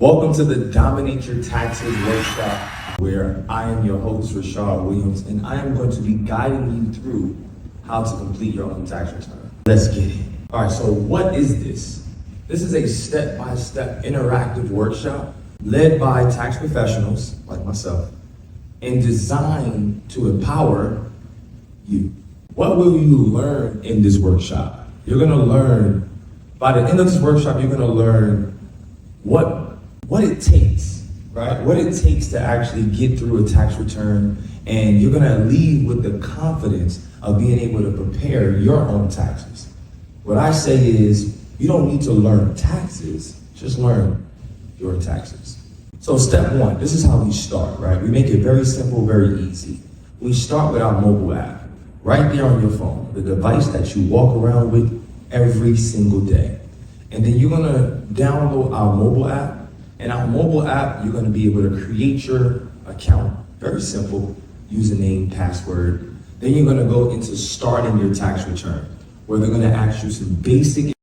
Welcome to the Dominate Your Taxes workshop, where I am your host, Rashad Williams, and I am going to be guiding you through how to complete your own tax return. Let's get it. All right, so what is this? This is a step-by-step interactive workshop led by tax professionals like myself and designed to empower you. What will you learn in this workshop? You're gonna learn, by the end of this workshop, you're gonna learn what it takes, right? What it takes to actually get through a tax return, and you're gonna leave with the confidence of being able to prepare your own taxes. What I say is, you don't need to learn taxes, just learn your taxes. So step one, this is how we start, right? We make it very simple, very easy. We start with our mobile app, right there on your phone, the device that you walk around with every single day. And then you're gonna download our mobile app. And our mobile app, you're gonna be able to create your account. Very simple, username, password. Then you're gonna go into starting your tax return, where they're gonna ask you some basic